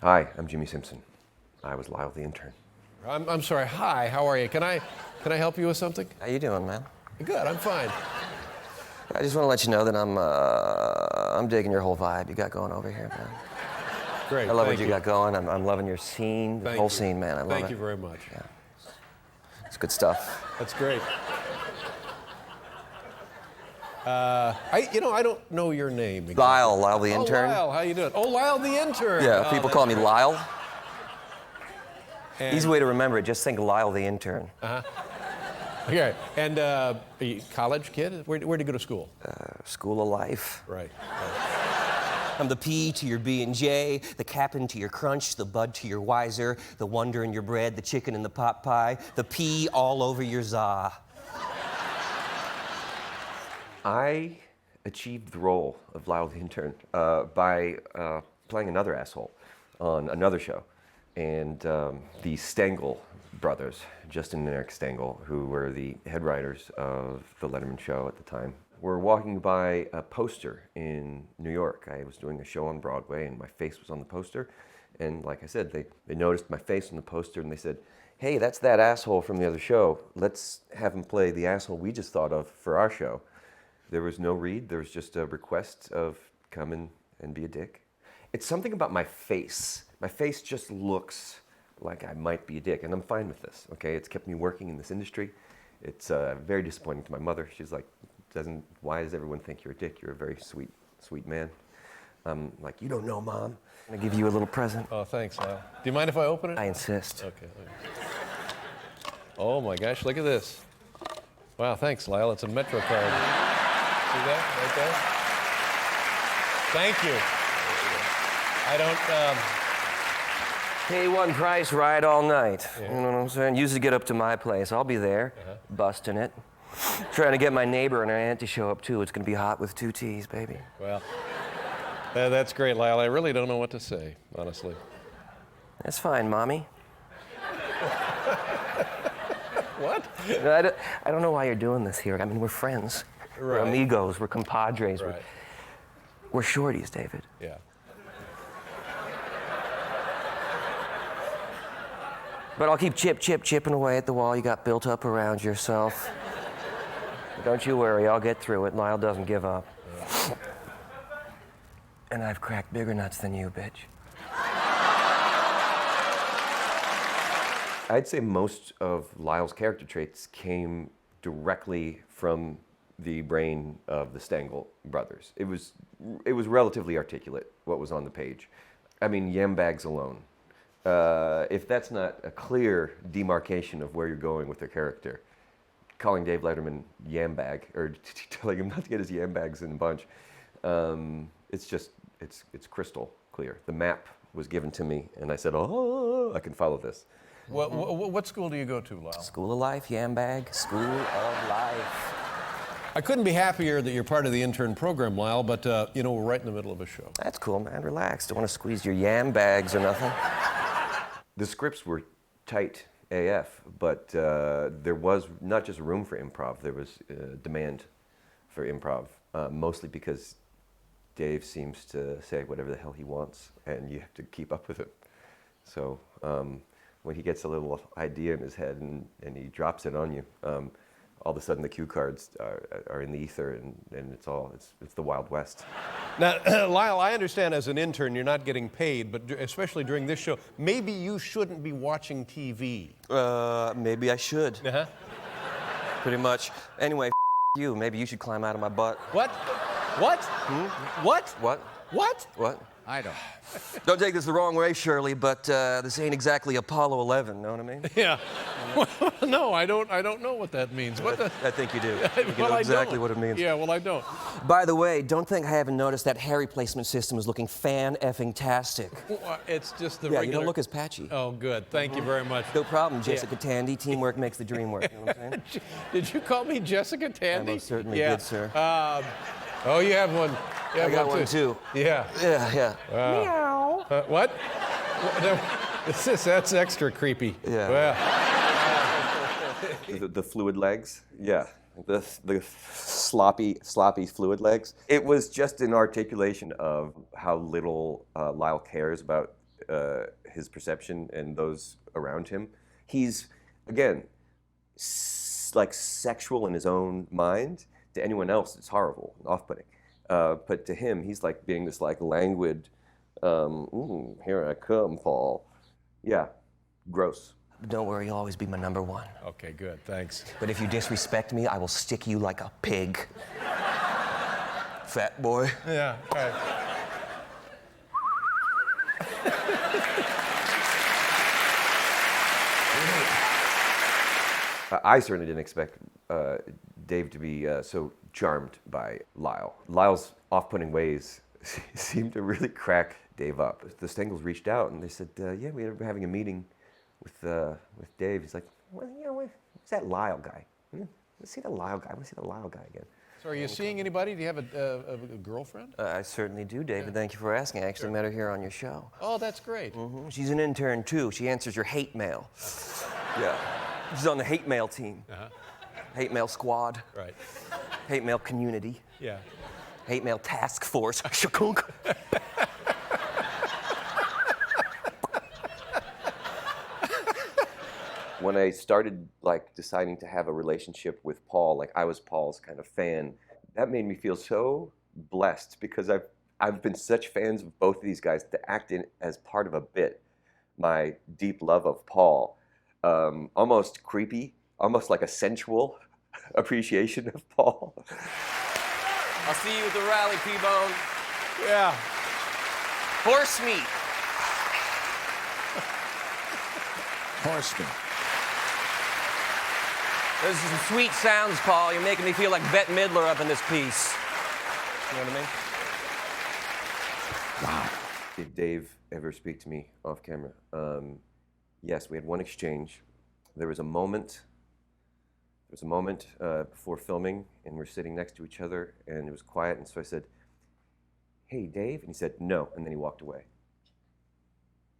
Hi, I'm Jimmi Simpson. I was Lyle The Intern. I'm sorry. Hi, how are you? Can I help you with something? How you doing, man? Good, I'm fine. I just want to let you know that I'm digging your whole vibe you got going over here, man. Great. I love thank what you got going. I'm loving your scene, the whole scene, man. I love it. Thank you very much. Yeah. It's good stuff. That's great. I don't know your name. Exactly. Lyle The Intern. Oh, Lyle, how you doing? Oh, Lyle The Intern. Yeah, people call me Lyle. And, Easy way to remember it, just think Lyle The Intern. Okay, and are you a college kid? Where'd you go to school? School of Life. Right. I'm the P to your B and J, the captain to your crunch, the bud to your wiser, the wonder in your bread, the chicken in the pot pie, the P all over your za. I achieved the role of Lyle The Intern by playing another asshole on another show. And the Stengel brothers, Justin and Eric Stengel, who were the head writers of the Letterman show at the time, were walking by a poster in New York. I was doing a show on Broadway and my face was on the poster. And like I said, they noticed my face on the poster and they said, hey, that's that asshole from the other show. Let's have him play the asshole we just thought of for our show. There was no read, there was just a request of come in and be a dick. It's something about my face. My face just looks like I might be a dick, and I'm fine with this, okay? It's kept me working in this industry. It's very disappointing to my mother. She's like, why does everyone think you're a dick? You're a very sweet, sweet man. I'm like, you don't know, Mom. I'm gonna give you a little present. Oh, thanks, Lyle. Do you mind if I open it? I insist. Okay. Oh my gosh, look at this. Wow, thanks, Lyle. It's a Metro card. See that right there? Thank you. I don't, Pay one price, ride all night. Yeah. You know what I'm saying? Usually get up to my place. I'll be there, busting it. Trying to get my neighbor and her aunt to show up too. It's gonna be hot with 2 T's, baby. Well, that's great, Lyle. I really don't know what to say, honestly. That's fine, Mommy. What? I don't know why you're doing this here. I mean, we're friends. We're Right. amigos. We're compadres. Right. We're shorties, David. Yeah. But I'll keep chipping away at the wall you got built up around yourself. Don't you worry, I'll get through it. Lyle doesn't give up. Yeah. And I've cracked bigger nuts than you, bitch. I'd say most of Lyle's character traits came directly from the brain of the Stengel brothers. It was relatively articulate, what was on the page. I mean, yam bags alone. If that's not a clear demarcation of where you're going with their character, calling Dave Letterman yam bag, or telling him not to get his yam bags in a bunch, it's crystal clear. The map was given to me, and I said, oh, I can follow this. What school do you go to, Lyle? School of Life, yam bag, School of Life. I couldn't be happier that you're part of the intern program, Lyle, but, we're right in the middle of a show. That's cool, man. Relax. Don't want to squeeze your yam bags or nothing. The scripts were tight AF, but there was not just room for improv, there was demand for improv, mostly because Dave seems to say whatever the hell he wants, and you have to keep up with it. So when he gets a little idea in his head and he drops it on you, all of a sudden the cue cards are in the ether, and it's the Wild West. Now, Lyle, I understand as an intern you're not getting paid, but especially during this show, maybe you shouldn't be watching TV. Maybe I should. Uh-huh. Pretty much. Anyway, you. Maybe you should climb out of my butt. What? What? What? What? What? What? I don't. Don't take this the wrong way, Shirley, but this ain't exactly Apollo 11, know what I mean? Yeah. No, I don't know what that means. What the? I think you do. You Well, know I exactly don't. what it means. Yeah, well, I don't. By the way, don't think I haven't noticed that hair replacement system is looking fan-effing-tastic. Well, it's just the Yeah, regular. you don't look as patchy. Oh, good. Thank you very much. No problem, Jessica Tandy. Teamwork makes the dream work, you know what I'm saying? Did you call me Jessica Tandy? I most certainly did, sir. Oh, you have one. You have I got one too. Yeah. Yeah. Meow. What? That's extra creepy. Yeah. Well. The fluid legs, yeah. The sloppy fluid legs. It was just an articulation of how little Lyle cares about his perception and those around him. He's, again, like sexual in his own mind. To anyone else, it's horrible and off-putting. But to him, he's like being this like languid, here I come, Paul. Yeah, gross. Don't worry, you'll always be my number one. Okay, good, thanks. But if you disrespect me, I will stick you like a pig. Fat boy. Yeah, right. I certainly didn't expect Dave to be so charmed by Lyle. Lyle's off-putting ways seemed to really crack Dave up. The Stengels reached out and they said, yeah, we were having a meeting with Dave. He's like, well, you know, who's that Lyle guy? Let's see the Lyle guy. I want to see the Lyle guy again. So are you seeing anybody? Do you have a girlfriend? I certainly do, David. Thank you for asking. I actually met her here on your show. Oh, that's great. She's an intern, too. She answers your hate mail. Yeah. She's on the hate mail team. Hate mail squad. Right. Hate mail community. Yeah. Hate mail task force. Shakunk. When I started like deciding to have a relationship with Paul, like I was Paul's kind of fan, that made me feel so blessed because I've been such fans of both of these guys to act in as part of a bit. My deep love of Paul, almost creepy, almost like a sensual appreciation of Paul. I'll see you at the rally, P-Bone. Yeah. Horse meat. Horse meat. Those are some sweet sounds, Paul. You're making me feel like Bette Midler up in this piece. You know what I mean? Wow. Did Dave ever speak to me off camera? Yes, we had one exchange. There was a moment before filming, and we're sitting next to each other, and it was quiet, and so I said, hey, Dave? And he said, no, and then he walked away.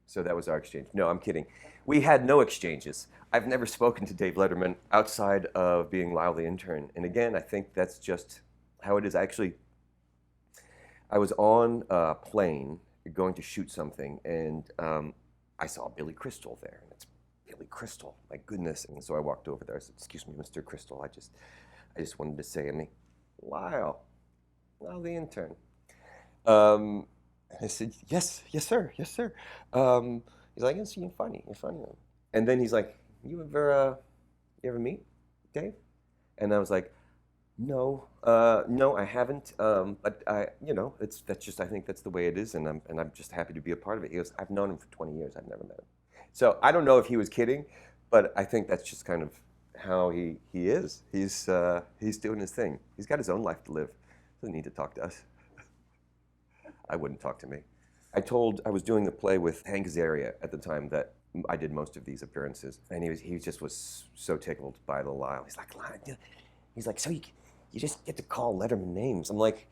So that was our exchange. No, I'm kidding. We had no exchanges. I've never spoken to Dave Letterman outside of being Lyle the Intern. And again, I think that's just how it is. Actually, I was on a plane going to shoot something, and I saw Billy Crystal there. And it's Billy Crystal, my goodness. And so I walked over there. I said, excuse me, Mr. Crystal, I just wanted to say, and Lyle the Intern. I said, yes, sir. He's like, yes, you're funny. And then he's like, you ever meet Dave? And I was like, no, I haven't. But I think that's the way it is, and I'm just happy to be a part of it. He goes, I've known him for 20 years. I've never met him. So I don't know if he was kidding, but I think that's just kind of how he is. He's doing his thing. He's got his own life to live. Doesn't need to talk to us. I wouldn't talk to me. I was doing the play with Hank Azaria at the time that I did most of these appearances, and he just was so tickled by the Lyle. He's like, so you just get to call Letterman names. I'm like,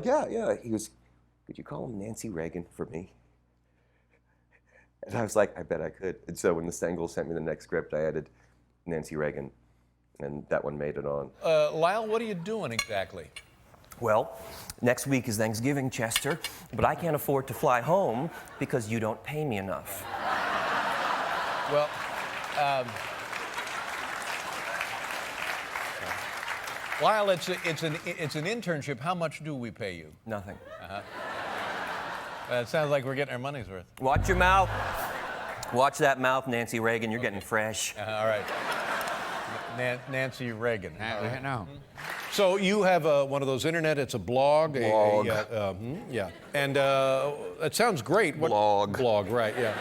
yeah. He goes, could you call him Nancy Reagan for me? And I was like, I bet I could. And so when the Stengels sent me the next script, I added Nancy Reagan, and that one made it on. Lyle, what are you doing exactly? Well, next week is Thanksgiving, Chester, but I can't afford to fly home because you don't pay me enough. Well, Lyle, it's an internship. How much do we pay you? Nothing. It sounds like we're getting our money's worth. Watch your mouth. Watch that mouth, Nancy Reagan. You're getting fresh. All right. Nancy Reagan. No. So you have one of those internet, it's a blog. Blog. Yeah. And it sounds great. Blog. Blog, right, yeah.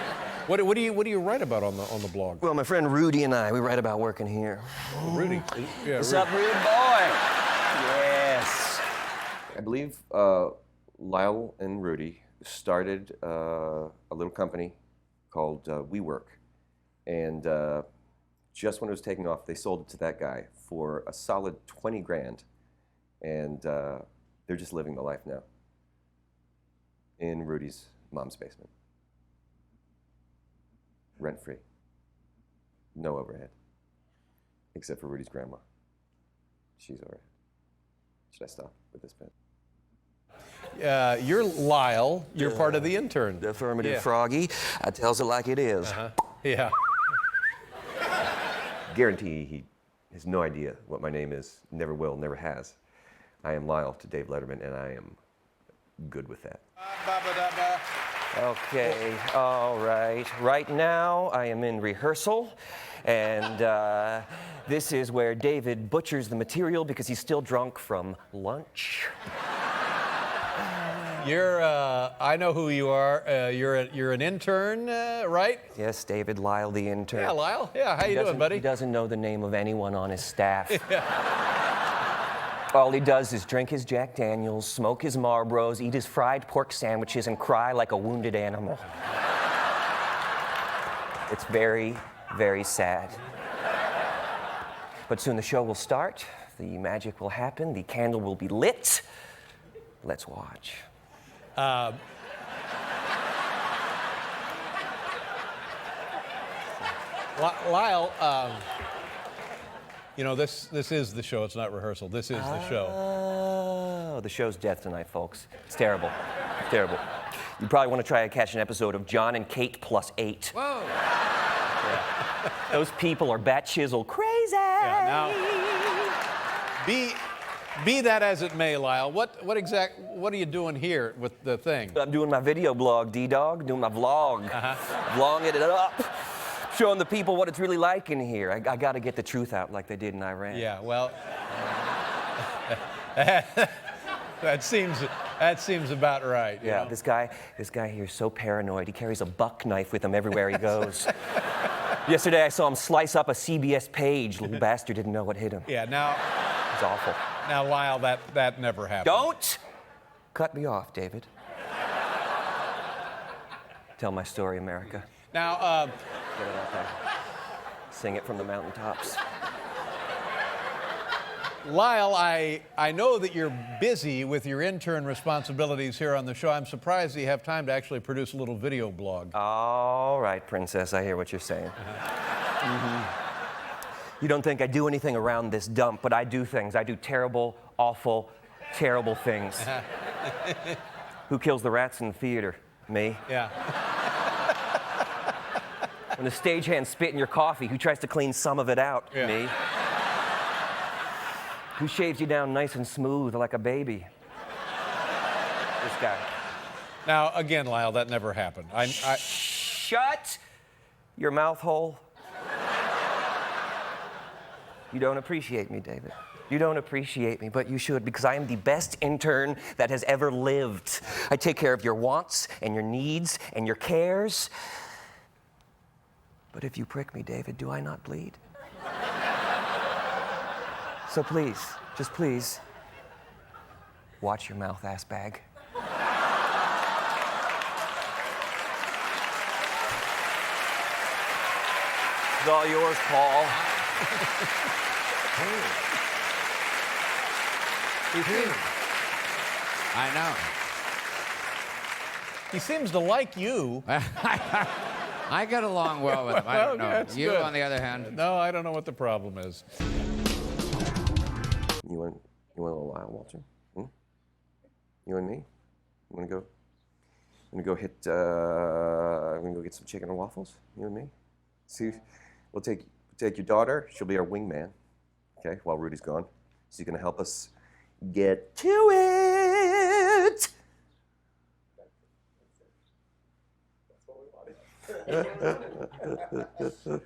What do you write about on the blog? Well, my friend Rudy and I, we write about working here. Rudy. Yeah, What's Rudy. up, Rudy boy? Yes. I believe Lyle and Rudy started a little company called WeWork, and just when it was taking off, they sold it to that guy for a solid 20 grand, and they're just living the life now in Rudy's mom's basement. Rent-free. No overhead. Except for Rudy's grandma. She's overhead. Should I stop with this bit? You're Lyle. You're part of The Intern. The affirmative Yeah. Froggy. I tells it like it is. Yeah. Guarantee he has no idea what my name is. Never will, never has. I am Lyle to Dave Letterman, and I am good with that. Okay, all right. Right now, I am in rehearsal, and this is where David butchers the material because he's still drunk from lunch. I know who you are. You're an intern, right? Yes, David, Lyle the Intern. Yeah, Lyle. Yeah, how you doing, buddy? He doesn't know the name of anyone on his staff. All he does is drink his Jack Daniels, smoke his Marlboros, eat his fried pork sandwiches, and cry like a wounded animal. It's very, very sad. But soon the show will start, the magic will happen, the candle will be lit. Let's watch. Lyle, you know, this is the show. It's not rehearsal. This is the show. Oh, the show's death tonight, folks. It's terrible. It's terrible. You probably want to try to catch an episode of John and Kate plus 8. Whoa. Yeah. Those people are bat chisel crazy. Yeah, now, be that as it may, Lyle, what are you doing here with the thing? I'm doing my video blog, D-Dog, doing my vlog. Vlogging it up. Showing the people what it's really like in here. I got to get the truth out like they did in Iran. Yeah, well, that seems about right. you Yeah, know? this guy here is so paranoid. He carries a buck knife with him everywhere he goes. Yesterday I saw him slice up a CBS page. Little bastard didn't know what hit him. Yeah. Now, It's awful. Lyle, that never happened. Don't cut me off, David. Tell my story, America. Now, Get it out there. Sing it from the mountaintops. Lyle, I know that you're busy with your intern responsibilities here on the show. I'm surprised that you have time to actually produce a little video blog. All right, princess, I hear what you're saying. You don't think I do anything around this dump, but I do things. I do terrible, awful, terrible things. Who kills the rats in the theater? Me. Yeah. When the stagehands spit in your coffee, who tries to clean some of it out? Yeah. Me. Who shaves you down nice and smooth like a baby? This guy. Now, again, Lyle, that never happened. Shut your mouth hole. You don't appreciate me, David. You don't appreciate me, but you should, because I am the best intern that has ever lived. I take care of your wants and your needs and your cares. But if you prick me, David, do I not bleed? So please, just please, watch your mouth, ass bag. It's all yours, Paul. He's here. I know. He seems to like you. I get along well with him. I don't know. That's You, good. on the other hand, No, I don't know what the problem is. You want a little Lyle, Walter? Hmm? You and me? You want to go? I'm gonna go get some chicken and waffles. You and me. See, we'll take your daughter. She'll be our wingman. Okay, while Rudy's gone. She's gonna help us get to it. That's what we wanted.